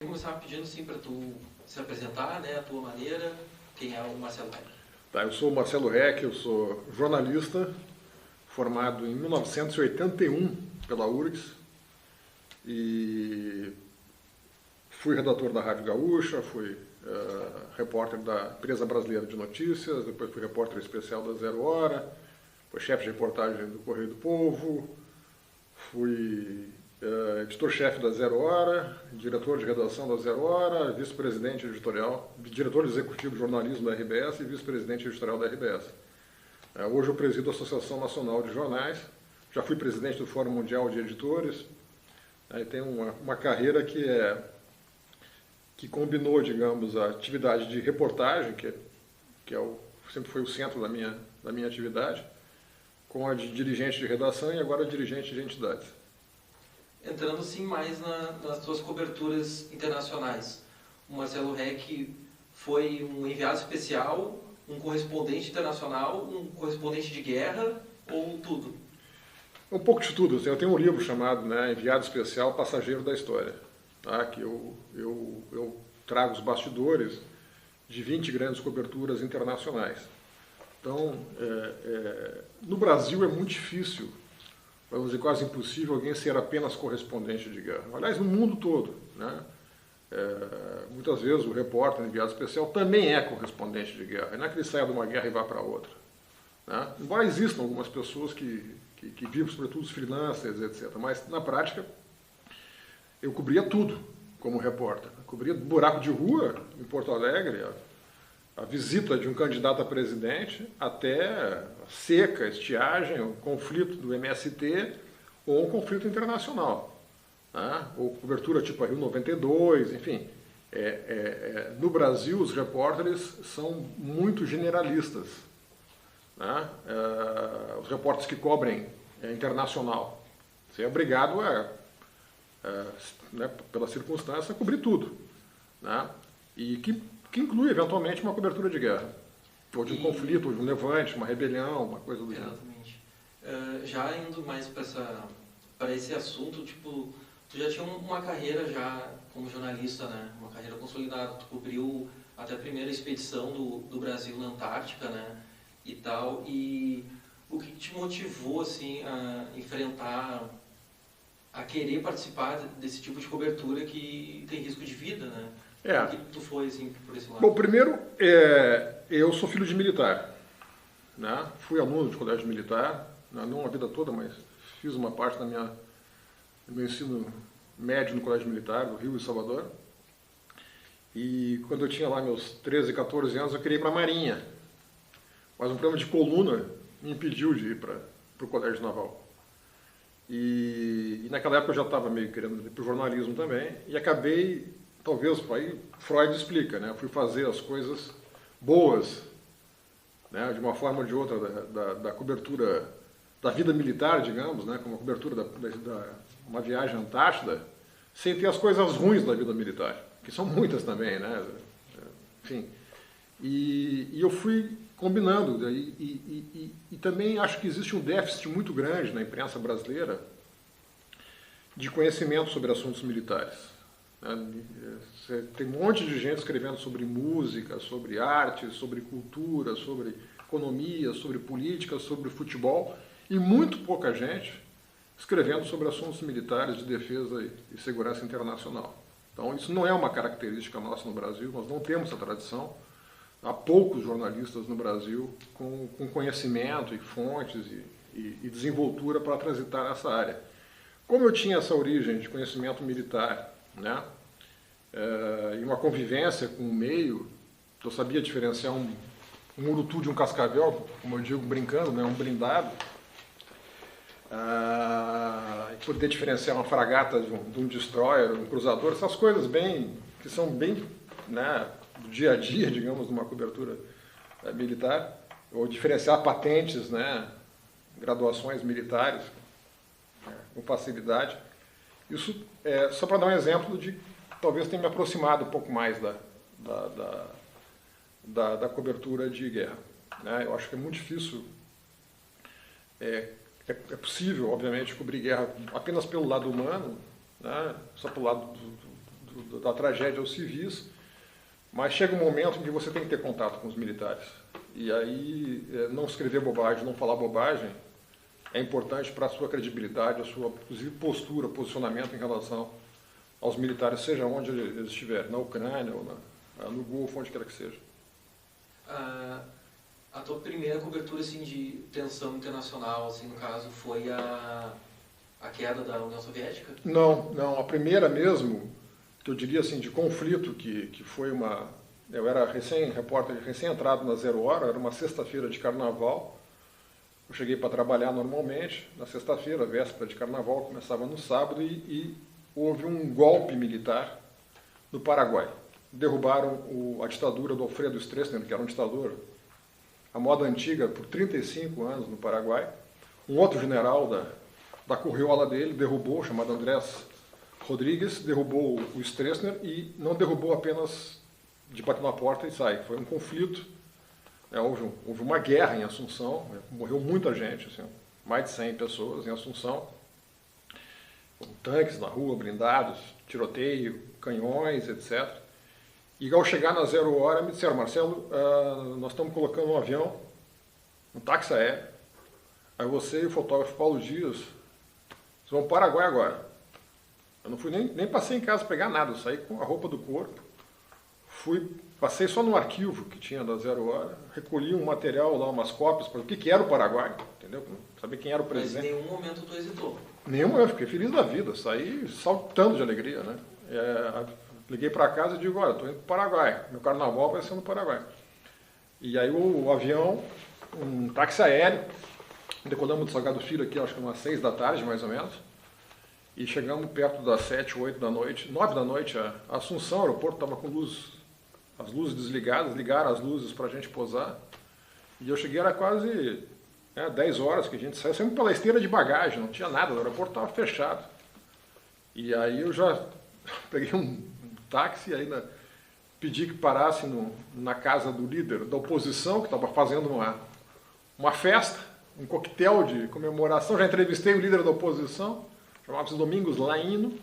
começar pedindo assim para tu se apresentar, né, a tua maneira, quem é o Marcelo Reck. Tá, eu sou o Marcelo Reck, eu sou jornalista, formado em 1981 pela URGS e fui redator da Rádio Gaúcha, fui repórter da Empresa Brasileira de Notícias, depois fui repórter especial da Zero Hora, fui chefe de reportagem do Correio do Povo, fui editor-chefe da Zero Hora, diretor de redação da Zero Hora, vice-presidente editorial, diretor executivo de jornalismo da RBS e vice-presidente editorial da RBS. Hoje eu presido a Associação Nacional de Jornais, já fui presidente do Fórum Mundial de Editores, tenho uma carreira que combinou, digamos, a atividade de reportagem, sempre foi o centro da minha atividade, com a de dirigente de redação e agora dirigente de entidades. Entrando assim mais nas tuas coberturas internacionais, o Marcelo Reck foi um enviado especial, um correspondente internacional, um correspondente de guerra ou tudo? Um pouco de tudo. Eu tenho um livro chamado, né, Enviado Especial Passageiro da História, tá? Que eu trago os bastidores de 20 grandes coberturas internacionais. Então, no Brasil é muito difícil, vamos dizer, quase impossível alguém ser apenas correspondente de guerra. Aliás, no mundo todo, né? Muitas vezes o repórter enviado especial também é correspondente de guerra. Não é que ele saia de uma guerra e vá para outra, né? Embora existam algumas pessoas que vivem, sobretudo os freelancers, etc. Mas, na prática, eu cobria tudo como repórter. Eu cobria buraco de rua em Porto Alegre, a visita de um candidato a presidente, até a seca, estiagem, o conflito do MST ou um conflito internacional, né? Ou cobertura tipo a Rio 92, enfim. No Brasil, os repórteres são muito generalistas, né? Os repórteres que cobrem internacional. Você é obrigado né, pela circunstância, a cobrir tudo, né? E que inclui, eventualmente, uma cobertura de guerra, ou de um conflito, ou de um levante, uma rebelião, uma coisa do gênero. Exatamente. Já indo mais para esse assunto, tipo, tu já tinha uma carreira já como jornalista, né? Uma carreira consolidada. Tu cobriu até a primeira expedição do Brasil na Antártica, né? E tal. E o que te motivou, assim, a enfrentar, a querer participar desse tipo de cobertura que tem risco de vida, né? Por que tu foi, assim, por esse lado? Bom, primeiro, eu sou filho de militar, né? Fui aluno de colégio militar, não a vida toda, mas fiz uma parte do meu ensino médio no colégio militar do Rio e Salvador. E quando eu tinha lá meus 13, 14 anos, eu queria ir para a Marinha. Mas um problema de coluna me impediu de ir para o colégio naval. E naquela época eu já estava meio querendo ir para o jornalismo também, e acabei, talvez, aí Freud explica, né? Eu fui fazer as coisas boas, né? De uma forma ou de outra, da cobertura da vida militar, digamos, né? Como a cobertura da uma viagem à Antártida, sem ter as coisas ruins da vida militar, que são muitas também, né? Enfim, e eu fui combinando, e também acho que existe um déficit muito grande na imprensa brasileira de conhecimento sobre assuntos militares. Tem um monte de gente escrevendo sobre música, sobre arte, sobre cultura, sobre economia, sobre política, sobre futebol, e muito pouca gente escrevendo sobre assuntos militares de defesa e segurança internacional. Então isso não é uma característica nossa no Brasil, nós não temos essa tradição. Há poucos jornalistas no Brasil com conhecimento e fontes e desenvoltura para transitar nessa área. Como eu tinha essa origem de conhecimento militar, né, e uma convivência com o meio, eu sabia diferenciar um urutu de um cascavel, como eu digo brincando, né, um blindado, e poder diferenciar uma fragata de um destroyer, um cruzador, essas coisas que são bem, né, do dia a dia, digamos, de uma cobertura militar, ou diferenciar patentes, né, graduações militares com facilidade. Isso só para dar um exemplo de talvez tenha me aproximado um pouco mais da cobertura de guerra, né? Eu acho que é muito difícil, é possível, obviamente, cobrir guerra apenas pelo lado humano, né? Só pelo lado da tragédia aos civis, mas chega um momento em que você tem que ter contato com os militares. E aí, não escrever bobagem, não falar bobagem, é importante para a sua credibilidade, a sua postura, posicionamento em relação aos militares, seja onde eles estiverem, na Ucrânia ou no Golfo, onde quer que seja. A tua primeira cobertura assim, de tensão internacional, assim, no caso, foi a queda da União Soviética? Não, a primeira mesmo, que eu diria assim, de conflito, que foi uma... Eu era repórter recém-entrado na Zero Hora, era uma sexta-feira de carnaval. Eu cheguei para trabalhar normalmente, na sexta-feira, véspera de carnaval, começava no sábado, e houve um golpe militar no Paraguai. Derrubaram a ditadura do Alfredo Stroessner, que era um ditador à moda antiga, por 35 anos no Paraguai. Um outro general da curriola dele derrubou, chamado Andrés Rodrigues, derrubou o Stroessner, e não derrubou apenas de bater na porta e sair. Foi um conflito, houve uma guerra em Assunção, morreu muita gente, assim, mais de 100 pessoas em Assunção, com tanques na rua, blindados, tiroteio, canhões, etc. E ao chegar na Zero Hora, me disseram: Marcelo, nós estamos colocando um avião, um táxi aéreo, aí você e o fotógrafo Paulo Dias, vocês vão para o Paraguai agora. Eu não fui nem passei em casa pegar nada, eu saí com a roupa do corpo, passei só no arquivo que tinha da Zero Hora, recolhi um material lá, umas cópias, para o que era o Paraguai, entendeu? Saber quem era o presidente. Mas em nenhum momento tu hesitou? Nenhum, eu fiquei feliz da vida, saí saltando de alegria, né? Liguei para casa e digo: olha, estou indo para o Paraguai, meu carnaval vai ser no Paraguai. E aí o avião, um táxi aéreo, decolamos do Salgado Filho aqui, acho que umas 6 da tarde, mais ou menos, e chegamos perto das 7, 8 da noite, 9 da noite, a Assunção, o aeroporto estava com as luzes desligadas, ligaram as luzes para a gente pousar, e eu cheguei, era quase 10 horas que a gente saiu, sempre pela esteira de bagagem, não tinha nada, o aeroporto estava fechado. E aí eu já peguei um táxi, ainda pedi que parasse na casa do líder da oposição, que estava fazendo uma festa, um coquetel de comemoração. Já entrevistei o líder da oposição, chamava-se Domingos Laino.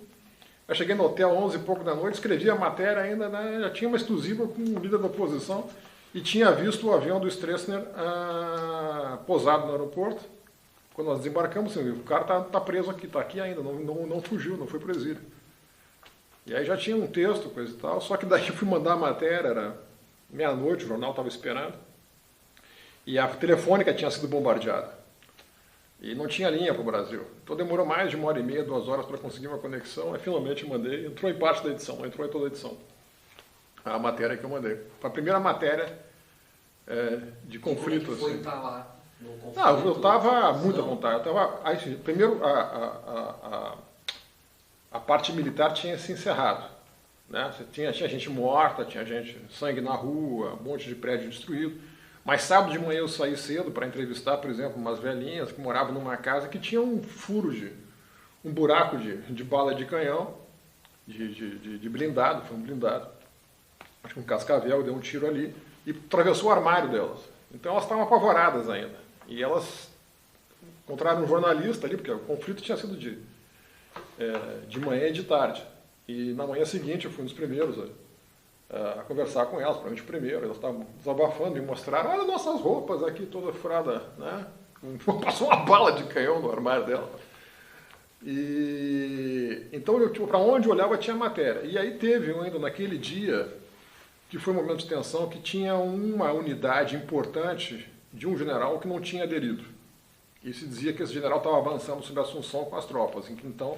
Eu cheguei no hotel 11 e pouco da noite, escrevi a matéria ainda, né, já tinha uma exclusiva com o líder da oposição, e tinha visto o avião do Stroessner pousado no aeroporto. Quando nós desembarcamos, assim, o cara tá preso aqui, está aqui ainda, não fugiu, não foi para o exílio. E aí já tinha um texto, coisa e tal, só que daí eu fui mandar a matéria, era meia-noite, o jornal estava esperando, e a telefônica tinha sido bombardeada. E não tinha linha para o Brasil. Então demorou mais de 1h30, 2 horas para conseguir uma conexão, aí finalmente mandei, entrou em parte da edição, não entrou em toda a edição. A matéria que eu mandei. Foi a primeira matéria de conflito. Como foi assim. estar lá no conflito? Não, eu estava muito à vontade. Primeiro, a parte militar tinha se encerrado. Né? Tinha gente morta, tinha gente, sangue na rua, um monte de prédio destruído. Mas sábado de manhã eu saí cedo para entrevistar, por exemplo, umas velhinhas que moravam numa casa que tinha um buraco de bala de canhão, de blindado, foi um blindado. Acho que um cascavel deu um tiro ali e atravessou o armário delas. Então elas estavam apavoradas ainda. E elas encontraram um jornalista ali, porque o conflito tinha sido de manhã e de tarde. E na manhã seguinte eu fui um dos primeiros a conversar com elas, provavelmente o primeiro. Elas estavam desabafando e mostraram: olha nossas roupas aqui toda furada, né? Passou uma bala de canhão no armário dela. E então para onde eu olhava tinha matéria. E aí teve ainda naquele dia, que foi um momento de tensão, que tinha uma unidade importante de um general que não tinha aderido. E se dizia que esse general estava avançando sobre a Assunção com as tropas. Então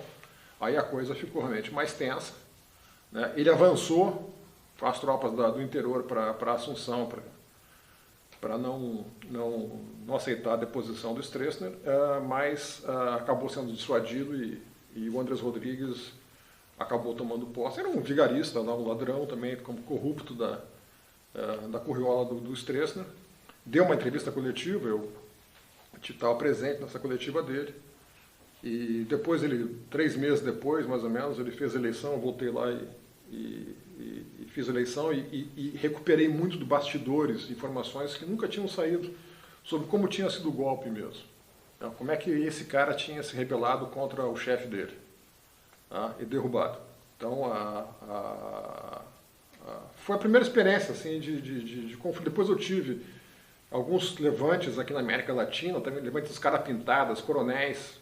aí a coisa ficou realmente mais tensa. Né? Ele avançou com as tropas do interior para Assunção, para não aceitar a deposição do Stroessner, mas acabou sendo dissuadido e o Andrés Rodrigues acabou tomando posse. Era um vigarista, um ladrão também, como corrupto da curriola do Stroessner. Deu uma entrevista coletiva, eu estava presente nessa coletiva dele. E depois 3 meses depois, mais ou menos, ele fez a eleição, eu voltei lá e fiz a eleição e recuperei muito de bastidores, informações que nunca tinham saído sobre como tinha sido o golpe mesmo. Como é que esse cara tinha se rebelado contra o chefe dele e derrubado. Então, foi a primeira experiência assim, de conflito. Depois eu tive alguns levantes aqui na América Latina, também levantes carapintadas, coronéis,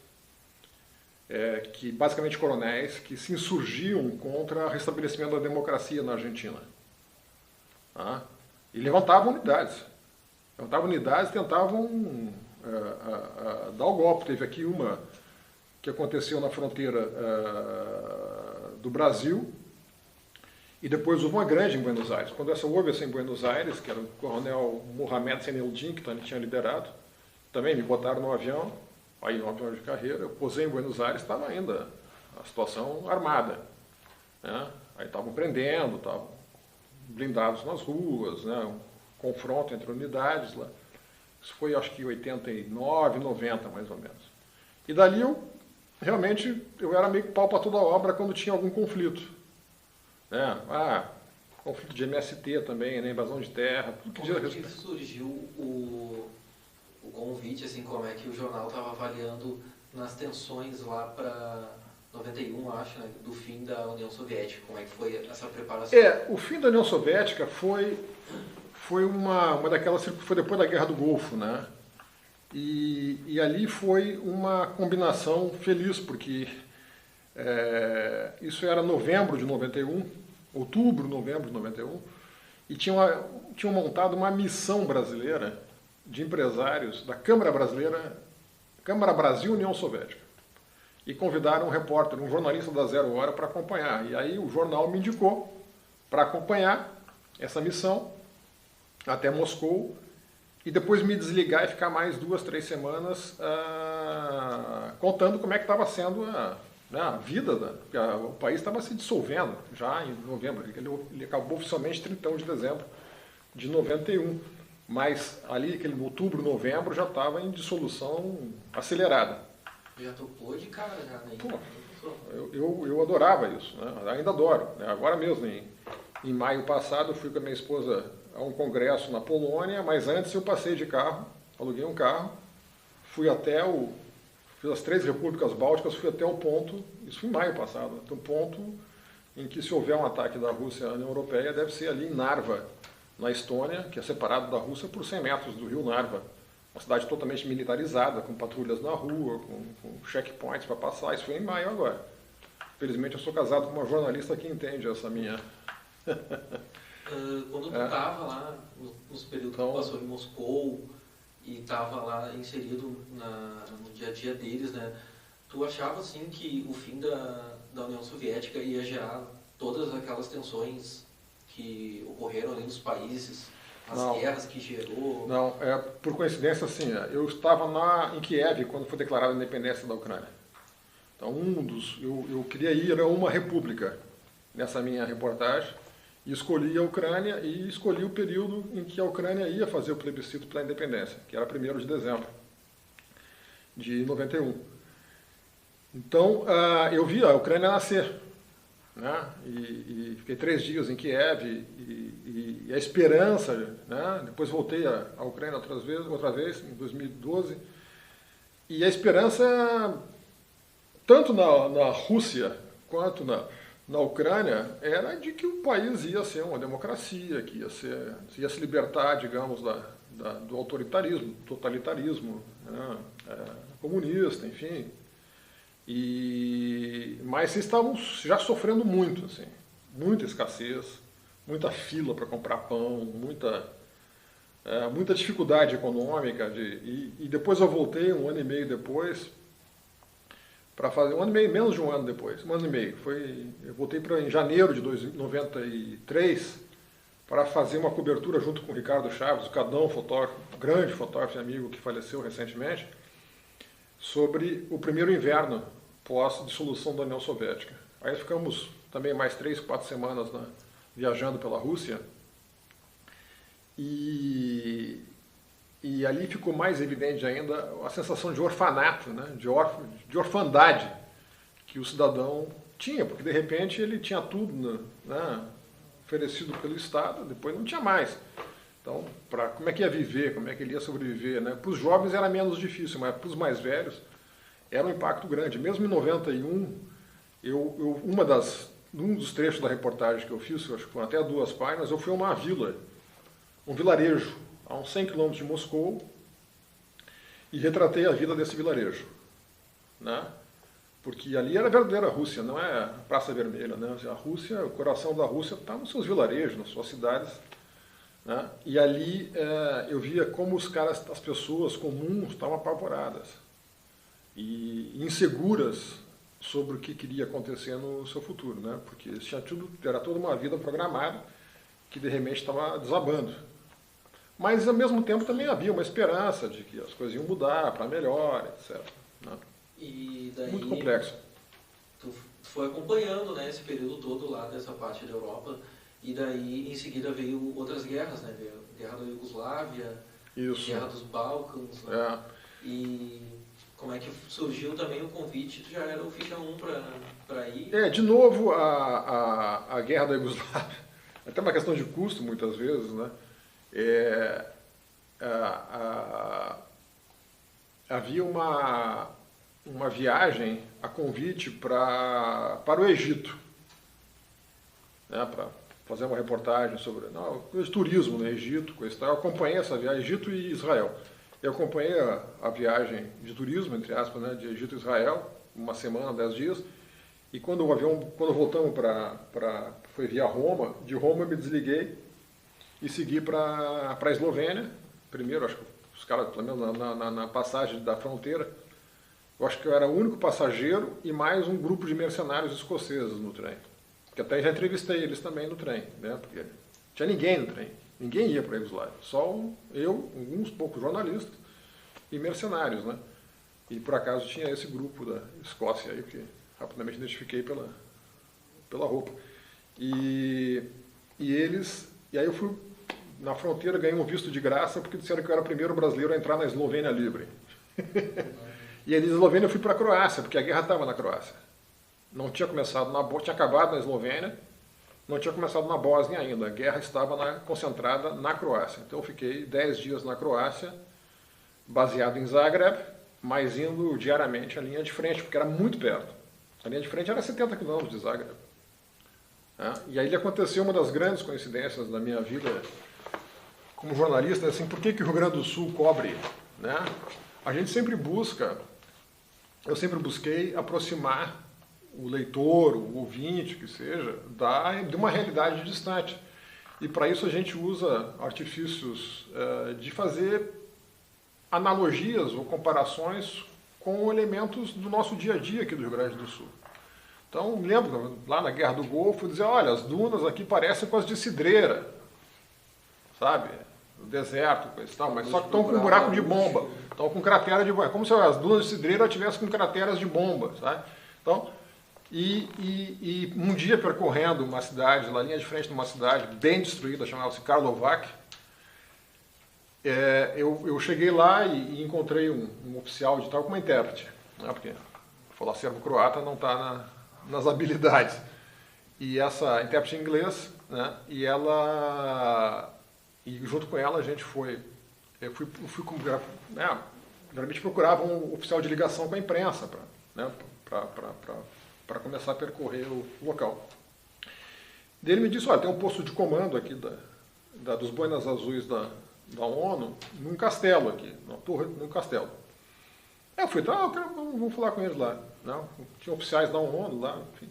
que basicamente coronéis, que se insurgiam contra o restabelecimento da democracia na Argentina. Tá? E levantavam unidades. Tentavam dar o golpe. Teve aqui uma que aconteceu na fronteira do Brasil, e depois houve uma grande em Buenos Aires. Quando houve essa em Buenos Aires, que era o coronel Mohamed Zeneldin, que tinha liderado, também me botaram no avião, aí no avião de carreira, eu posei em Buenos Aires, estava ainda a situação armada. Né? Aí estavam prendendo, estavam blindados nas ruas, né? Um confronto entre unidades lá. Isso foi, acho que, 89, 90, mais ou menos. E dali realmente, eu era meio pau para toda obra quando tinha algum conflito. Né? Conflito de MST também, né? Invasão de terra. Tudo que como é que surgiu o convite, assim, como é que o jornal estava avaliando nas tensões lá para 91, acho, né? Do fim da União Soviética? Como é que foi essa preparação? O fim da União Soviética foi uma daquelas, foi depois da Guerra do Golfo, né? E ali foi uma combinação feliz, porque isso era novembro de 91, outubro, novembro de 91, e tinham montado uma missão brasileira de empresários da Câmara Brasileira, Câmara Brasil União Soviética, e convidaram um repórter, um jornalista da Zero Hora para acompanhar. E aí o jornal me indicou para acompanhar essa missão até Moscou, e depois me desligar e ficar mais 2, 3 semanas contando como é que estava sendo a vida, porque o país estava se dissolvendo já em novembro. Ele acabou oficialmente 31 de dezembro de 91, mas ali, aquele outubro, novembro, já estava em dissolução acelerada. Já topou de cara, já, né? Pô, eu adorava isso, né? Ainda adoro. Né? Agora mesmo, em maio passado, eu fui com a minha esposa a um congresso na Polônia, mas antes eu passei de carro, aluguei um carro, fui até fiz as 3 repúblicas bálticas, fui até o ponto, isso foi em maio passado, até o ponto em que, se houver um ataque da Rússia à União Europeia, deve ser ali em Narva, na Estônia, que é separado da Rússia por 100 metros do rio Narva. Uma cidade totalmente militarizada, com patrulhas na rua, com checkpoints para passar. Isso foi em maio agora. Felizmente eu sou casado com uma jornalista que entende essa minha... Quando tu estava lá, nos períodos que tu passou em Moscou, e estava lá inserido no dia a dia deles, né? Tu achava, assim, que o fim da União Soviética ia gerar todas aquelas tensões que ocorreram ali nos países, as guerras que gerou? Não, por coincidência, assim, eu estava em Kiev quando foi declarada a independência da Ucrânia. Então, eu queria ir a uma república nessa minha reportagem, e escolhi a Ucrânia e escolhi o período em que a Ucrânia ia fazer o plebiscito pela independência, que era 1º de dezembro de 91. Então, eu vi a Ucrânia nascer, né? E fiquei 3 dias em Kiev, e a esperança, né? Depois voltei à Ucrânia outra vez, em 2012, e a esperança, tanto na Rússia quanto na Ucrânia, era de que o país ia ser uma democracia, que ia se libertar, digamos, do autoritarismo, totalitarismo, né? Comunista, enfim. Mas estavam já sofrendo muito, assim, muita escassez, muita fila para comprar pão, muita dificuldade econômica. E depois eu voltei, 1 ano e meio depois, para fazer, 1 ano e meio, menos de 1 ano depois, 1 ano e meio. Eu voltei em janeiro de 93 para fazer uma cobertura junto com o Ricardo Chaves, o Cadão, fotógrafo, grande fotógrafo e amigo que faleceu recentemente, sobre o primeiro inverno pós-dissolução da União Soviética. Aí ficamos também mais 3, 4 semanas viajando pela Rússia, e ali ficou mais evidente ainda a sensação de orfanato, né? de orfandade que o cidadão tinha, porque de repente ele tinha tudo, né? Oferecido pelo Estado, depois não tinha mais. Então, como é que ia viver, como é que ele ia sobreviver, né? Para os jovens era menos difícil, mas para os mais velhos era um impacto grande. Mesmo em 91, uma das num dos trechos da reportagem que eu fiz, acho que foram até 2 páginas, eu fui a uma vila, um vilarejo, a uns 100 quilômetros de Moscou, e retratei a vida desse vilarejo, né? Porque ali era a verdadeira Rússia, não é a Praça Vermelha, né? A Rússia, o coração da Rússia está nos seus vilarejos, nas suas cidades, né? E ali eu via como as pessoas comuns estavam apavoradas e inseguras sobre o que queria acontecer no seu futuro, né? Porque era toda uma vida programada que de repente estava desabando. Mas ao mesmo tempo também havia uma esperança de que as coisas iam mudar para melhor, etc. Né? E daí, muito complexo. Tu foi acompanhando, né, esse período todo lá dessa parte da Europa, e daí em seguida veio outras guerras, né? Veio a Guerra da Iugoslávia, Isso. Guerra dos Balcãs, né? E como é que surgiu também o convite? Tu já era o ficha 1 para ir? De novo, a Guerra da Iugoslávia, até uma questão de custo muitas vezes, né? Havia uma viagem a convite para o Egito, né, para fazer uma reportagem sobre turismo no Egito, coisa e tal. Eu acompanhei essa viagem, Egito e Israel. Eu acompanhei a viagem de turismo, entre aspas, né, de Egito e Israel, uma semana, 10 dias, e quando voltamos foi via Roma, de Roma eu me desliguei e segui para a Eslovênia. Primeiro, acho que os caras, pelo menos na passagem da fronteira, eu acho que eu era o único passageiro e mais um grupo de mercenários escoceses no trem. Que até já entrevistei eles também no trem, né? Porque não tinha ninguém no trem, ninguém ia para a Iugoslávia, só eu, alguns poucos jornalistas e mercenários, né? E por acaso tinha esse grupo da Escócia aí, que rapidamente identifiquei pela roupa. E aí eu fui na fronteira, ganhei um visto de graça, porque disseram que eu era o primeiro brasileiro a entrar na Eslovênia livre. E aí da Eslovênia eu fui para a Croácia, porque a guerra estava na Croácia. Não tinha começado tinha acabado na Eslovênia, não tinha começado na Bósnia ainda. A guerra estava concentrada na Croácia. Então eu fiquei 10 dias na Croácia, baseado em Zagreb, mas indo diariamente à linha de frente, porque era muito perto. A linha de frente era 70 quilômetros de Zagreb. E aí aconteceu uma das grandes coincidências da minha vida como jornalista, assim, por que o Rio Grande do Sul cobre, né? A gente sempre eu sempre busquei aproximar o leitor, o ouvinte, que seja, de uma realidade distante. E para isso a gente usa artifícios de fazer analogias ou comparações com elementos do nosso dia a dia aqui do Rio Grande do Sul. Então, me lembro, lá na Guerra do Golfo, dizer, olha, as dunas aqui parecem com as de Cidreira, sabe? O deserto, coisa e tal, mas só que estão com um buraco de bomba, estão com cratera de bomba. É como se as dunas de Cidreira tivessem com crateras de bomba, sabe? Então, e um dia percorrendo uma cidade, na linha de frente de uma cidade bem destruída, chamava-se Karlovac, eu cheguei lá e encontrei um oficial de tal com uma intérprete, né? Porque falar serbo-croata não está nas habilidades. E essa intérprete em inglês, né? E junto com ela a gente eu fui geralmente procurava um oficial de ligação com a imprensa para começar a percorrer o local. Ele me disse, olha, tem um posto de comando aqui dos boinas azuis da ONU, num castelo aqui, num castelo. Eu fui, vamos falar com eles lá. Não, tinha oficiais da ONU lá, enfim.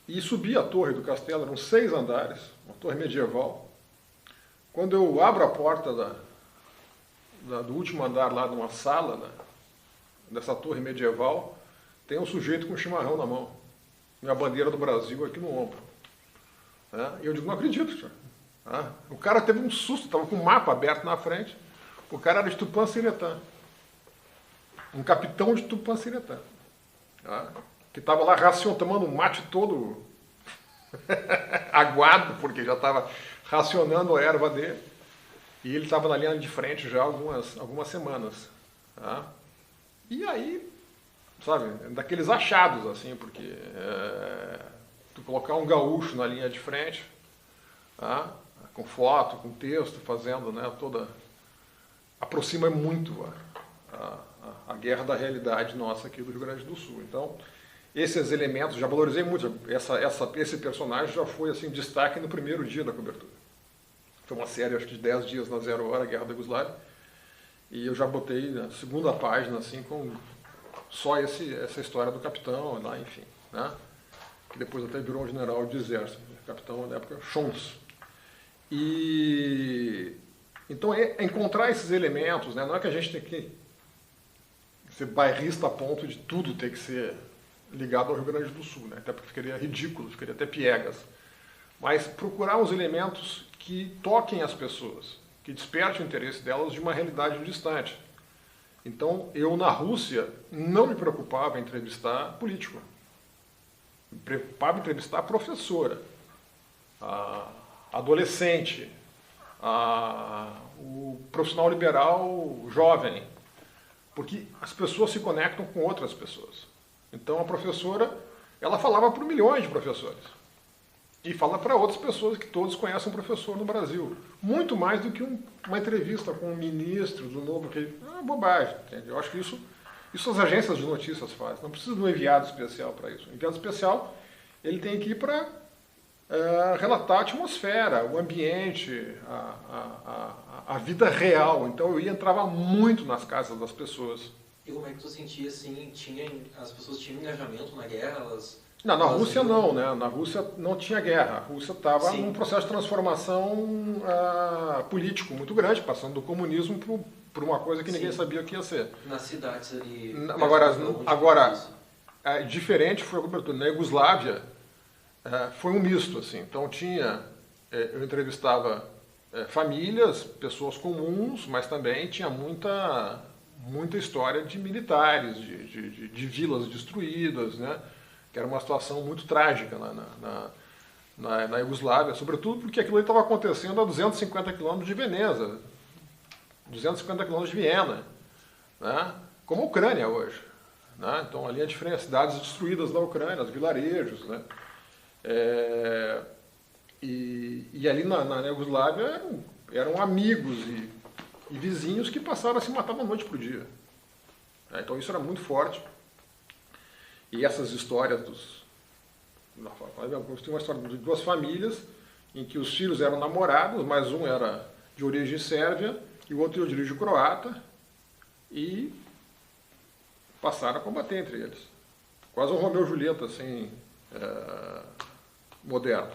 E subi a torre do castelo, eram 6 andares, uma torre medieval. Quando eu abro a porta do último andar lá, numa sala dessa torre medieval, tem um sujeito com um chimarrão na mão, e a bandeira do Brasil aqui no ombro. E eu digo, não acredito, senhor. O cara teve um susto, estava com um mapa aberto na frente, o cara era de Tupã-Siretã, um capitão de Tupã-Siretã, que estava lá tomando um mate todo aguado, porque já estava racionando a erva dele, e ele estava na linha de frente já há algumas semanas. E aí, sabe, daqueles achados, assim, porque tu colocar um gaúcho na linha de frente, com foto, com texto, fazendo, né, aproxima muito a guerra da realidade nossa aqui do Rio Grande do Sul. Então, esses elementos, já valorizei muito. Esse personagem já foi assim, destaque no primeiro dia da cobertura. Foi uma série, acho que de 10 dias na 0 hora, Guerra da Iugoslávia. E eu já botei na segunda página, assim, com só essa história do capitão, lá, enfim, né? Que depois até virou um general de exército, capitão na época, Schons. E então é encontrar esses elementos, né? Não é que a gente tem que ser bairrista a ponto de tudo ter que ser ligado ao Rio Grande do Sul, né? Até porque ficaria ridículo, ficaria até piegas. Mas procurar os elementos que toquem as pessoas, que despertem o interesse delas de uma realidade distante. Então, eu na Rússia não me preocupava em entrevistar político. Me preocupava em entrevistar professora, adolescente, o profissional liberal jovem, porque as pessoas se conectam com outras pessoas. Então, a professora, ela falava para milhões de professores. E fala para outras pessoas que todos conhecem um professor no Brasil. Muito mais do que uma entrevista com um ministro do novo, que é uma bobagem. Entende? Eu acho que isso as agências de notícias fazem. Não precisa de um enviado especial para isso. O enviado especial, ele tem que ir para relatar a atmosfera, o ambiente, a vida real. Então eu entrava muito nas casas das pessoas. E como é que tu sentia assim? As pessoas tinham engajamento na guerra? Não, na Rússia não, né? Na Rússia não tinha guerra. A Rússia estava num processo de transformação político muito grande, passando do comunismo por uma coisa que ninguém sabia o que ia ser. Nas cidades ali... Agora diferente foi a cobertura. Na Iugoslávia foi um misto, assim. Então eu entrevistava famílias, pessoas comuns, mas também tinha muita história de militares, de vilas destruídas, né? Que era uma situação muito trágica na Iugoslávia, sobretudo porque aquilo estava acontecendo a 250 quilômetros de Veneza, 250 quilômetros de Viena, né? Como a Ucrânia hoje. Né? Então, ali a diferença, cidades destruídas na Ucrânia, os vilarejos. Né? E ali na Iugoslávia eram amigos e vizinhos que passaram a se matar da noite para o dia. Então, isso era muito forte. E essas histórias tinha uma história de duas famílias em que os filhos eram namorados, mas um era de origem sérvia e o outro de origem croata, e passaram a combater entre eles. Quase um Romeu e Julieta, assim, moderno.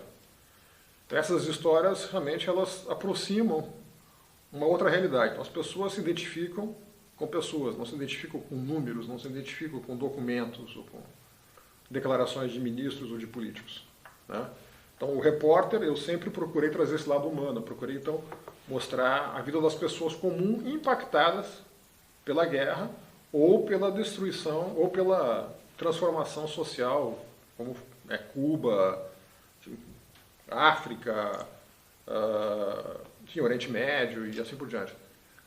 Então, essas histórias, realmente, elas aproximam uma outra realidade. Então, as pessoas se identificam com pessoas, não se identificam com números, não se identificam com documentos ou com declarações de ministros ou de políticos. Né? Então, o repórter, eu sempre procurei trazer esse lado humano, procurei, então, mostrar a vida das pessoas comuns impactadas pela guerra ou pela destruição ou pela transformação social, como Cuba, África, Oriente Médio e assim por diante.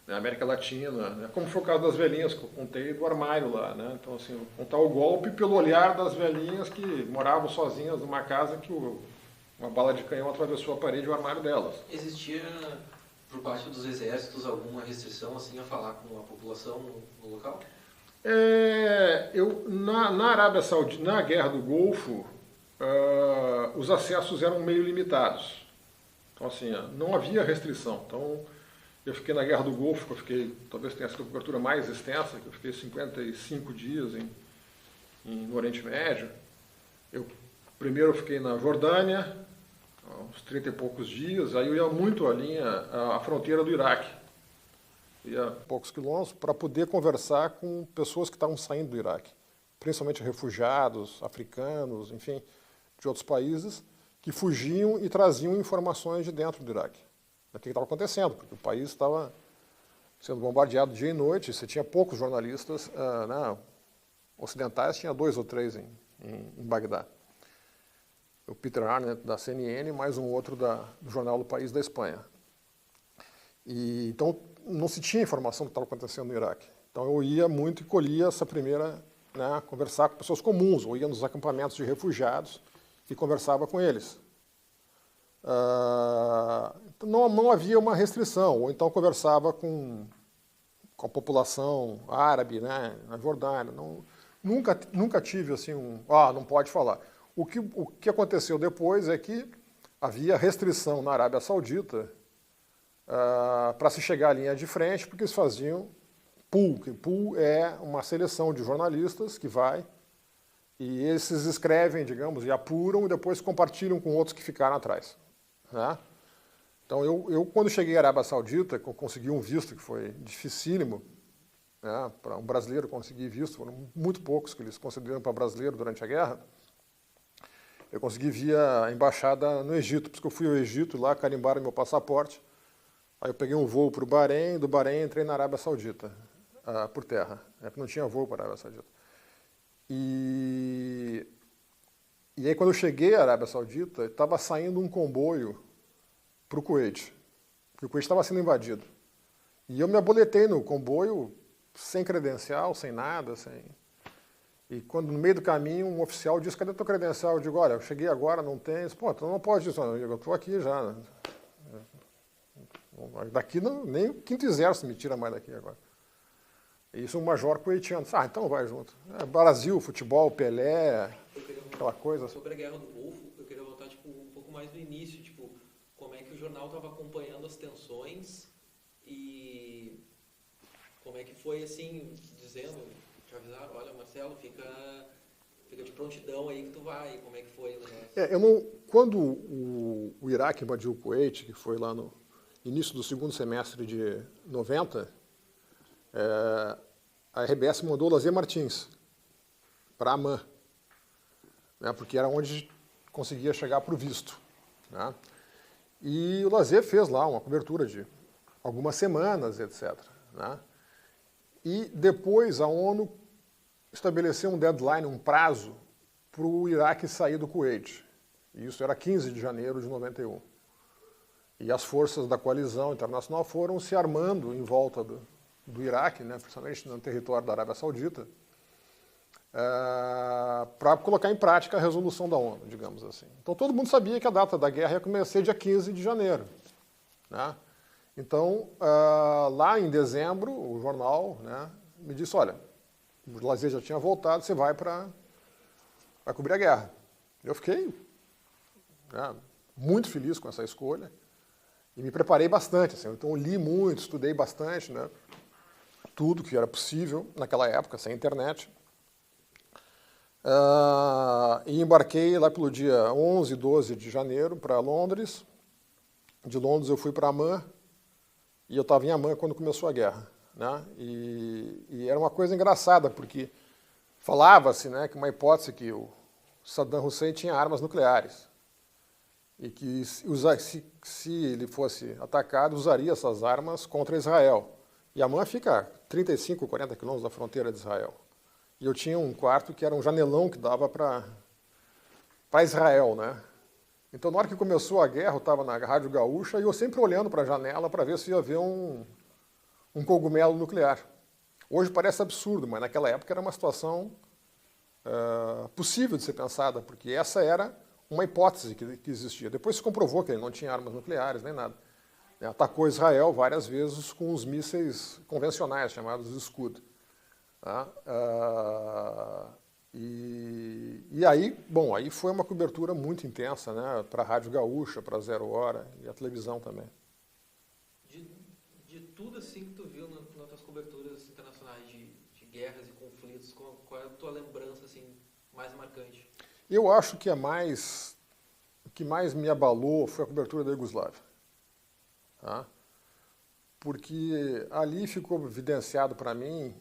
América Latina, né? Como foi o caso das velhinhas que eu contei do armário lá, né? Então, assim, contar o golpe pelo olhar das velhinhas que moravam sozinhas numa casa que uma bala de canhão atravessou a parede e o armário delas. Existia, por parte dos exércitos, alguma restrição assim a falar com a população no local? Na Arábia Saudita, na Guerra do Golfo, os acessos eram meio limitados. Então, assim, não havia restrição. Então, eu fiquei na Guerra do Golfo, talvez tenha sido a cobertura mais extensa, que eu fiquei 55 dias no Oriente Médio. Primeiro eu fiquei na Jordânia, uns 30 e poucos dias, aí eu ia muito à fronteira do Iraque. Ia poucos quilômetros para poder conversar com pessoas que estavam saindo do Iraque, principalmente refugiados, africanos, enfim, de outros países, que fugiam e traziam informações de dentro do Iraque. O que estava acontecendo, porque o país estava sendo bombardeado dia e noite, você tinha poucos jornalistas ocidentais, tinha 2 ou 3 em Bagdá. O Peter Arnett, da CNN, mais um outro do jornal do País da Espanha. Então, não se tinha informação do que estava acontecendo no Iraque. Então, eu ia muito e colhia essa primeira, conversar com pessoas comuns, ou ia nos acampamentos de refugiados e conversava com eles. Não havia uma restrição, ou então conversava com a população árabe, né, na Jordânia. Nunca tive assim não pode falar. O que aconteceu depois é que havia restrição na Arábia Saudita para se chegar à linha de frente, porque eles faziam pool, que pool é uma seleção de jornalistas que vai e esses escrevem, digamos, e apuram e depois compartilham com outros que ficaram atrás. Né? Então eu quando cheguei à Arábia Saudita, consegui um visto que foi dificílimo, né, para um brasileiro conseguir visto, foram muito poucos que eles concederam para brasileiro durante a guerra. Eu consegui via a embaixada no Egito, porque eu fui ao Egito, lá carimbaram meu passaporte. Aí eu peguei um voo para o Bahrein, do Bahrein entrei na Arábia Saudita, por terra, porque não tinha voo para a Arábia Saudita. E aí quando eu cheguei à Arábia Saudita, estava saindo um comboio para o Kuwait, porque o Kuwait estava sendo invadido. E eu me aboletei no comboio, sem credencial, sem nada, E quando no meio do caminho um oficial disse, cadê teu credencial? Eu digo, olha, eu cheguei agora, não tem. Pô, tu não pode isso. Eu estou aqui já. Daqui nem o quinto exército me tira mais daqui agora. Isso um major kuwaitiano. Então vai junto. Brasil, futebol, Pelé, aquela coisa. Sobre a Guerra do Golfo, eu queria voltar um pouco mais do início, como é que o jornal estava acompanhando as tensões e como é que foi, assim, dizendo, te avisaram, olha, Marcelo, fica de prontidão aí que tu vai, como é que foi? Quando o Iraque invadiu o Kuwait, que foi lá no início do segundo semestre de 90, a RBS mandou o Lazer Martins para Amman, né, porque era onde conseguia chegar para o visto. Né? E o Lazer fez lá uma cobertura de algumas semanas, etc. Né? E depois a ONU estabeleceu um deadline, um prazo, para o Iraque sair do Kuwait. E isso era 15 de janeiro de 91. E as forças da coalizão internacional foram se armando em volta do Iraque, né, principalmente no território da Arábia Saudita, para colocar em prática a resolução da ONU, digamos assim. Então todo mundo sabia que a data da guerra ia começar dia 15 de janeiro. Né? Então, lá em dezembro, o jornal, né, me disse, olha, o Lazer já tinha voltado, você vai cobrir a guerra. Eu fiquei muito feliz com essa escolha e me preparei bastante. Assim, então eu li muito, estudei bastante, né, tudo que era possível naquela época, sem internet. E embarquei lá pelo dia 11, 12 de janeiro para Londres. De Londres eu fui para Amman e eu estava em Amman quando começou a guerra. Né? E era uma coisa engraçada, porque falava-se, né, que uma hipótese que o Saddam Hussein tinha armas nucleares e que se ele fosse atacado, usaria essas armas contra Israel. E Amman fica a 35, 40 quilômetros da fronteira de Israel. E eu tinha um quarto que era um janelão que dava para Israel. Né? Então, na hora que começou a guerra, eu estava na Rádio Gaúcha e eu sempre olhando para a janela para ver se ia haver um cogumelo nuclear. Hoje parece absurdo, mas naquela época era uma situação possível de ser pensada, porque essa era uma hipótese que existia. Depois se comprovou que ele não tinha armas nucleares nem nada. Atacou Israel várias vezes com os mísseis convencionais, chamados Scud. E aí, aí foi uma cobertura muito intensa, né, para a Rádio Gaúcha, para a Zero Hora e a televisão também. De tudo assim que tu viu nas tuas coberturas internacionais de guerras e conflitos, qual é a tua lembrança assim, mais marcante? Eu acho que o que mais me abalou foi a cobertura da Iugoslávia. Tá? Porque ali ficou evidenciado para mim,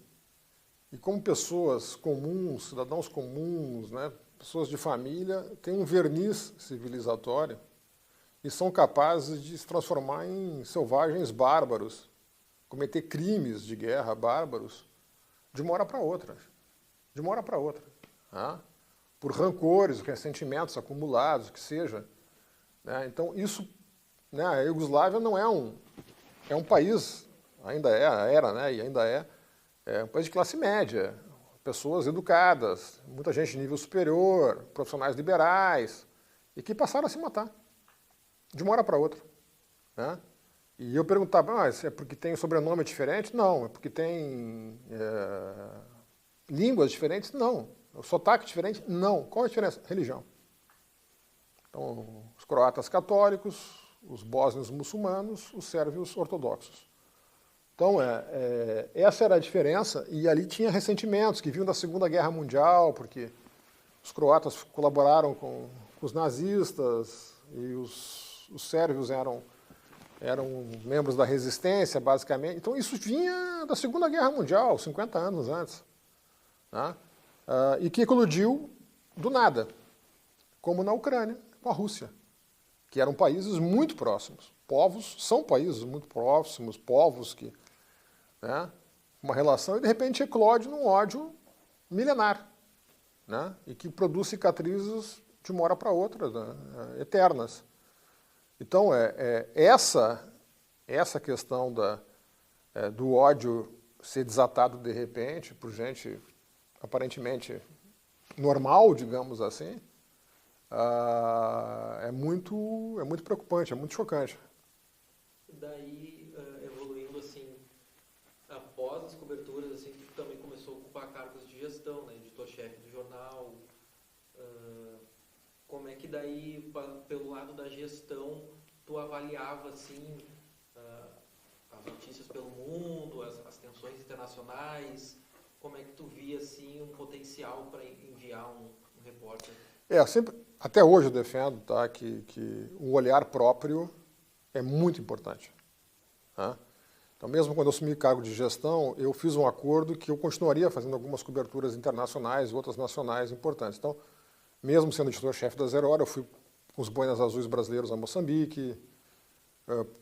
e como pessoas comuns, cidadãos comuns, né, pessoas de família, têm um verniz civilizatório e são capazes de se transformar em selvagens bárbaros, cometer crimes de guerra bárbaros, de uma hora para outra. De uma hora para outra. Tá? Por rancores, ressentimentos acumulados, que seja. Né? Então, isso, né, a Iugoslávia não é um país, era, né, e ainda é um país de classe média, pessoas educadas, muita gente de nível superior, profissionais liberais, e que passaram a se matar, de uma hora para outra. Né? E eu perguntava, mas é porque tem sobrenome diferente? Não, é porque tem Línguas diferentes? Não. O sotaque diferente? Não. Qual a diferença? Religião. Então, os croatas católicos, os bósnios muçulmanos, os sérvios ortodoxos. Então, essa era a diferença, e ali tinha ressentimentos que vinham da Segunda Guerra Mundial, porque os croatas colaboraram com os nazistas, e os sérvios eram membros da resistência, basicamente. Então, isso vinha da Segunda Guerra Mundial, 50 anos antes. Né? E que eclodiu do nada, como na Ucrânia, com a Rússia, que eram países muito próximos. São países muito próximos, povos que... Né, uma relação, e de repente eclode num ódio milenar, né, e que produz cicatrizes de uma hora para outra, né, eternas. Então, essa questão do ódio ser desatado de repente por gente aparentemente normal, digamos assim, é muito preocupante, é muito chocante. Daí, evoluindo assim, após as coberturas, assim, tu também começou a ocupar cargos de gestão, né, editor-chefe do jornal. Como é que daí, pelo lado da gestão, tu avaliava assim as notícias pelo mundo, as tensões internacionais? Como é que tu via assim um potencial para enviar um repórter? Sempre, até hoje eu defendo, tá, que um olhar próprio é muito importante. Tá? Então, mesmo quando eu assumi cargo de gestão, eu fiz um acordo que eu continuaria fazendo algumas coberturas internacionais e outras nacionais importantes. Então, mesmo sendo editor-chefe da Zero Hora, eu fui com os boinas azuis brasileiros a Moçambique,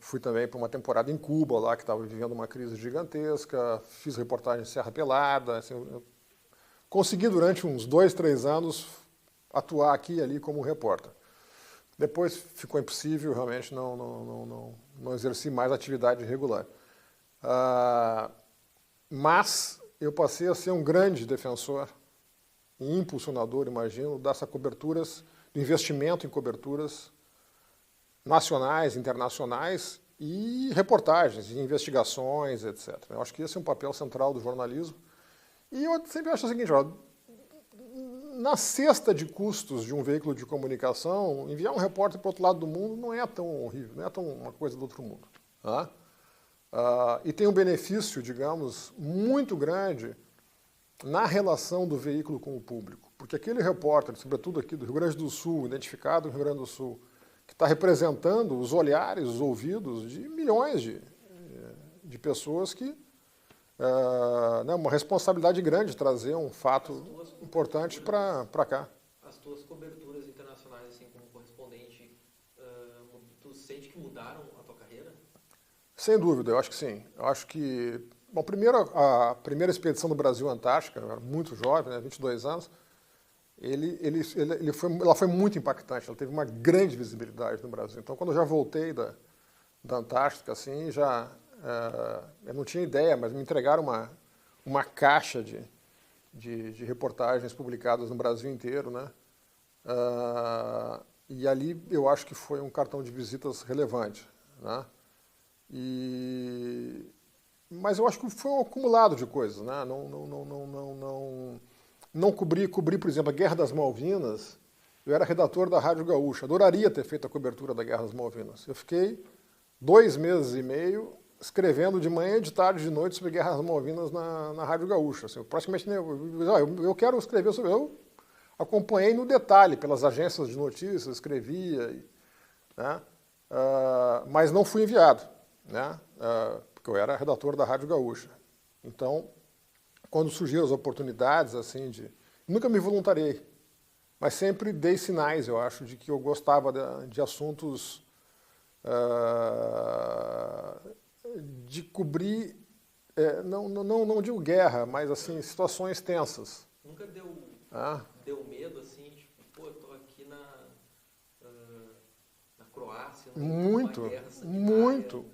fui também para uma temporada em Cuba, lá que estava vivendo uma crise gigantesca, fiz reportagem em Serra Pelada. Assim, eu consegui, durante uns 2, 3 anos, atuar aqui e ali como repórter. Depois ficou impossível, realmente não exerci mais atividade regular. Mas eu passei a ser um grande defensor e impulsionador, imagino, dessas coberturas, do investimento em coberturas nacionais, internacionais e reportagens, e investigações, etc. Eu acho que esse é um papel central do jornalismo. E eu sempre acho o seguinte, na cesta de custos de um veículo de comunicação, enviar um repórter para o outro lado do mundo não é tão horrível, não é tão uma coisa do outro mundo. Tá? E tem um benefício, digamos, muito grande na relação do veículo com o público. Porque aquele repórter, sobretudo aqui do Rio Grande do Sul, identificado no Rio Grande do Sul, que está representando os olhares, os ouvidos de milhões de pessoas que... uma responsabilidade grande de trazer um fato importante para cá. As tuas coberturas internacionais, assim, como correspondente, tu sente que mudaram a tua carreira? Sem dúvida, eu acho que sim. Eu acho que... Bom, primeiro, a primeira expedição do Brasil Antártica, eu era muito jovem, né, 22 anos, ela foi muito impactante, ela teve uma grande visibilidade no Brasil. Então, quando eu já voltei da Antártica, assim, eu não tinha ideia, mas me entregaram uma caixa de reportagens publicadas no Brasil inteiro, né? E ali eu acho que foi um cartão de visitas relevante, né? Mas eu acho que foi um acumulado de coisas, né? Não cobri, por exemplo, a Guerra das Malvinas. Eu era redator da Rádio Gaúcha, adoraria ter feito a cobertura da Guerra das Malvinas. Eu fiquei 2 meses e meio escrevendo de manhã, de tarde, de noite sobre Guerra das Malvinas na Rádio Gaúcha. Assim, praticamente, eu quero escrever sobre... Eu acompanhei no detalhe pelas agências de notícias, escrevia, né? Mas não fui enviado, né? Porque eu era redator da Rádio Gaúcha. Então, quando surgiram as oportunidades, assim, nunca me voluntariei, mas sempre dei sinais, eu acho, de que eu gostava de assuntos... de cobrir, não digo guerra, mas assim, situações tensas. Nunca deu medo, assim, tipo, pô, eu tô aqui na Croácia, numa guerra sanitária?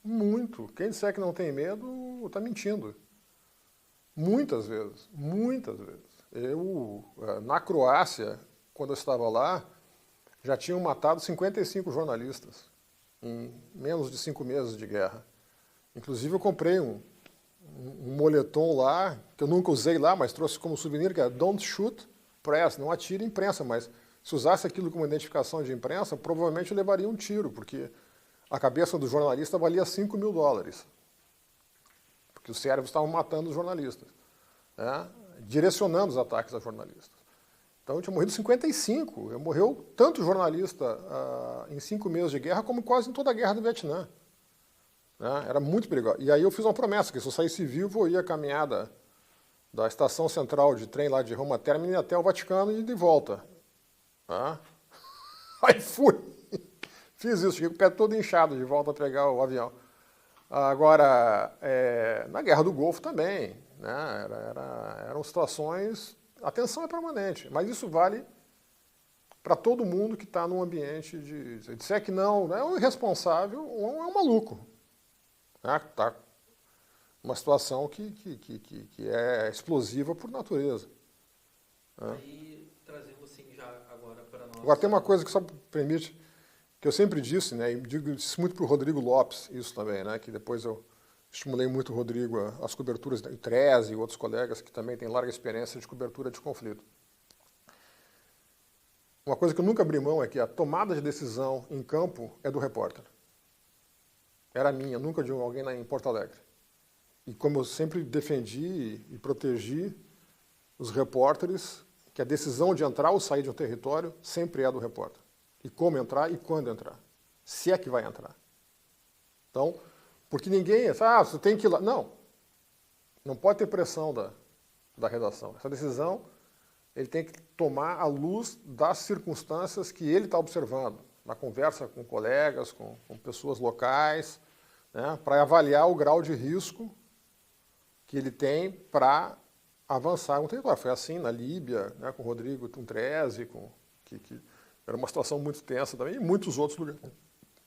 Muito. Quem disser que não tem medo, está mentindo. Muitas vezes. Eu, na Croácia, quando eu estava lá, já tinham matado 55 jornalistas em menos de 5 meses de guerra. Inclusive, eu comprei um moletom lá, que eu nunca usei lá, mas trouxe como souvenir, que é Don't Shoot Press, não atire imprensa, mas se usasse aquilo como identificação de imprensa, provavelmente eu levaria um tiro, porque a cabeça do jornalista valia $5.000, porque os cérebros estavam matando os jornalistas, né? Direcionando os ataques a jornalistas. Então eu tinha morrido 55, morreu tanto jornalista em 5 meses de guerra como quase em toda a guerra do Vietnã. Né? Era muito perigoso. E aí eu fiz uma promessa, que se eu saísse vivo, eu ia caminhar da estação central de trem lá de Roma Termini até o Vaticano e de volta. Né? Aí fui. Fiz isso, cheguei com o pé todo inchado de volta a pegar o avião. Agora, na Guerra do Golfo também, né? Eram situações... A tensão é permanente, mas isso vale para todo mundo que está num ambiente de... Se disser que não, é um irresponsável ou é um maluco. Está numa situação que é explosiva por natureza. Aí, trazendo assim já agora para nós... Agora tem uma coisa que só permite, que eu sempre disse, né, e disse muito para o Rodrigo Lopes isso também, né, que depois eu estimulei muito o Rodrigo às coberturas, o Treze e outros colegas que também têm larga experiência de cobertura de conflito. Uma coisa que eu nunca abri mão é que a tomada de decisão em campo é do repórter. Era minha, nunca de alguém em Porto Alegre. E como eu sempre defendi e protegi os repórteres, que a decisão de entrar ou sair de um território sempre é do repórter. E como entrar e quando entrar. Se é que vai entrar. Então, porque ninguém... você tem que ir lá. Não. Não pode ter pressão da redação. Essa decisão ele tem que tomar à luz das circunstâncias que ele está observando. Na conversa com colegas, com pessoas locais, né, para avaliar o grau de risco que ele tem para avançar no território. Foi assim na Líbia, né, com o Rodrigo Tuntrese, que era uma situação muito tensa também, e muitos outros lugares.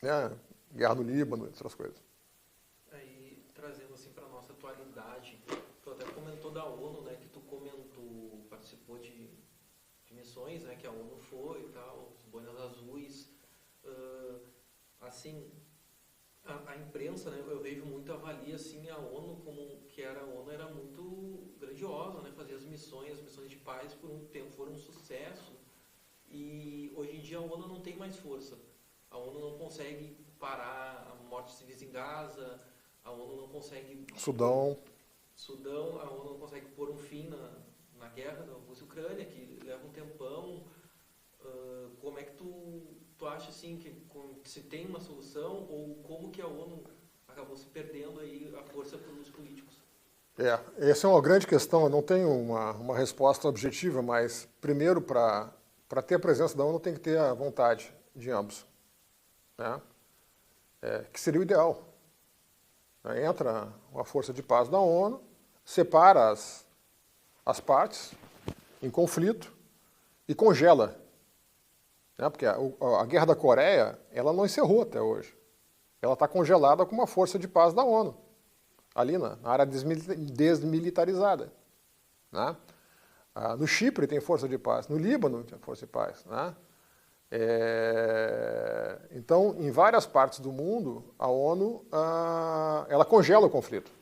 Né, guerra no Líbano, outras coisas. Aí, trazendo assim para a nossa atualidade, tu até comentou da ONU, né, que tu participou de missões, né, que a ONU foi e tal, os boinas azuis. Assim, a imprensa, né, eu vejo muito avalia assim a ONU como que a ONU era muito grandiosa, né, fazia as missões de paz por um tempo foram um sucesso, e hoje em dia a ONU não tem mais força. A ONU não consegue parar a morte de civis em Gaza, a ONU não consegue... Sudão, a ONU não consegue pôr um fim na guerra da Rússia-Ucrânia, que leva um tempão. Como é que tu acha assim, que se tem uma solução, ou como que a ONU acabou se perdendo aí a força pelos políticos? Essa é uma grande questão, eu não tenho uma resposta objetiva, mas primeiro para ter a presença da ONU tem que ter a vontade de ambos. Né? Que seria o ideal. Entra uma força de paz da ONU, separa as partes em conflito e congela. Né? Porque a Guerra da Coreia ela não encerrou até hoje. Ela está congelada com uma força de paz da ONU, ali na área desmilitarizada. Né? No Chipre tem força de paz, no Líbano tem força de paz. Né? Então, em várias partes do mundo, a ONU ela congela o conflito,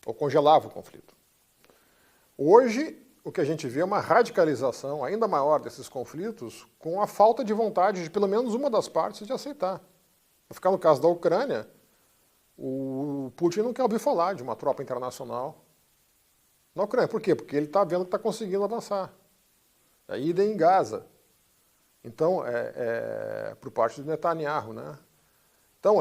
ou congelava o conflito. Hoje, o que a gente vê é uma radicalização ainda maior desses conflitos, com a falta de vontade de pelo menos uma das partes de aceitar. Vou ficar no caso da Ucrânia, o Putin não quer ouvir falar de uma tropa internacional na Ucrânia. Por quê? Porque ele está vendo que está conseguindo avançar. Idem em Gaza. Então, por parte do Netanyahu, né? Então,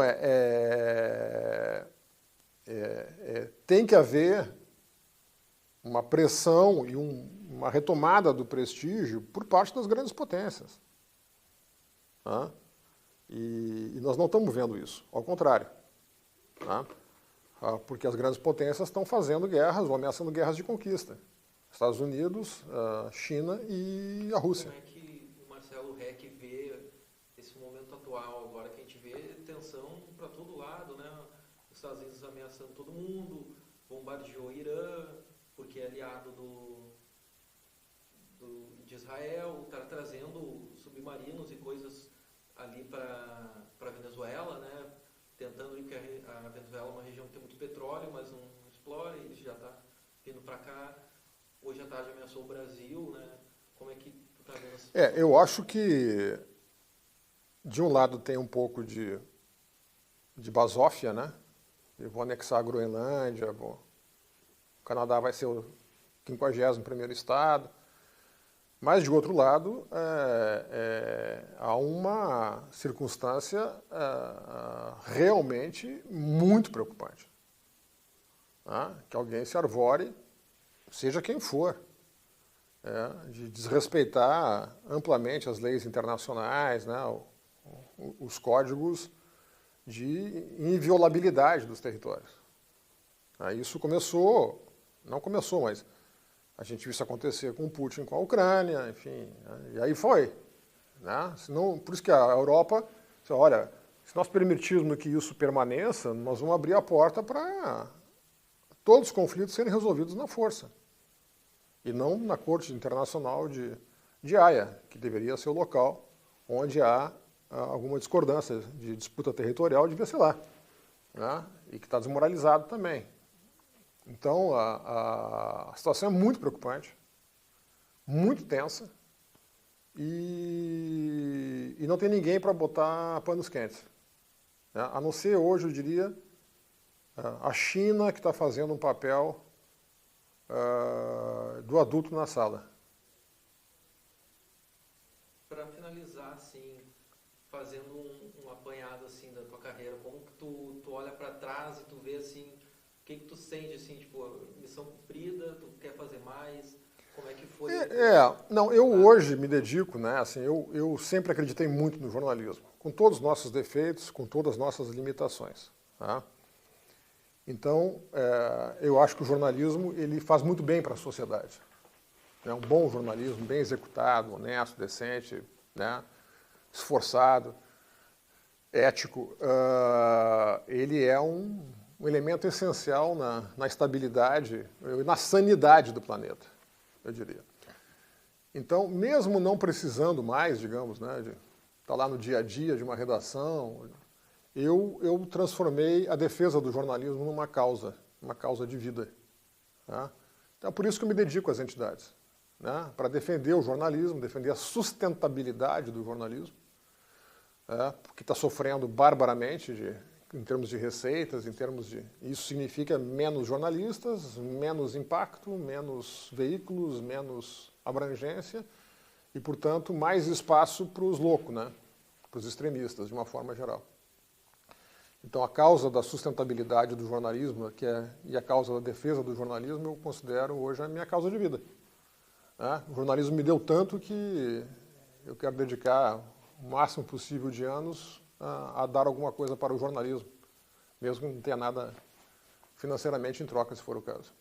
tem que haver uma pressão e uma retomada do prestígio por parte das grandes potências. Tá? E nós não estamos vendo isso, ao contrário. Tá? Porque as grandes potências estão fazendo guerras ou ameaçando guerras de conquista. Estados Unidos, China e a Rússia. Como é que o Marcelo Reck vê esse momento atual, agora que a gente vê tensão para todo lado, né? Os Estados Unidos ameaçando todo mundo, bombardeou o Irã, porque é aliado de Israel, está trazendo submarinos e coisas ali para a Venezuela, né? Tentando, que a Venezuela é uma região que tem muito petróleo, mas não explora, e já está para cá, hoje à tarde ameaçou o Brasil, né? Como é que tu tá vendo essa... Eu acho que de um lado tem um pouco de basófia, né? Eu vou anexar a Groenlândia, o Canadá vai ser o 51º estado. Mas, de outro lado, há uma circunstância realmente muito preocupante. Né? Que alguém se arvore, seja quem for, de desrespeitar amplamente as leis internacionais, né? Os códigos de inviolabilidade dos territórios. Isso não começou, mas a gente viu isso acontecer com o Putin com a Ucrânia, enfim, né? E aí foi. Né? Senão, por isso que a Europa, olha, se nós permitirmos que isso permaneça, nós vamos abrir a porta para todos os conflitos serem resolvidos na força. E não na Corte Internacional de Haia, que deveria ser o local onde há alguma discordância de disputa territorial, devia ser lá. Né? E que está desmoralizado também. Então, a situação é muito preocupante, muito tensa, e não tem ninguém para botar panos quentes. Né? A não ser hoje, eu diria, a China, que está fazendo um papel do adulto na sala. Para finalizar, assim, fazendo um apanhado assim, da tua carreira, como que tu olha para trás e tu vê assim... O que tu sente, assim, tipo, missão cumprida, tu quer fazer mais? Como é que foi? Não, eu hoje me dedico, né, assim, eu sempre acreditei muito no jornalismo, com todos os nossos defeitos, com todas as nossas limitações. Tá? Então, eu acho que o jornalismo, ele faz muito bem para a sociedade. É um bom jornalismo, bem executado, honesto, decente, né, esforçado, ético. Ele é um elemento essencial na estabilidade e na sanidade do planeta, eu diria. Então, mesmo não precisando mais, digamos, né, de estar lá no dia a dia de uma redação, eu transformei a defesa do jornalismo numa causa de vida. Tá? Então, é por isso que eu me dedico às entidades, né, para defender o jornalismo, defender a sustentabilidade do jornalismo, porque está sofrendo barbaramente em termos de receitas, isso significa menos jornalistas, menos impacto, menos veículos, menos abrangência e, portanto, mais espaço para os loucos, né? Para os extremistas, de uma forma geral. Então, a causa da sustentabilidade do jornalismo e a causa da defesa do jornalismo eu considero hoje a minha causa de vida. Né? O jornalismo me deu tanto que eu quero dedicar o máximo possível de anos a dar alguma coisa para o jornalismo, mesmo que não tenha nada financeiramente em troca, se for o caso.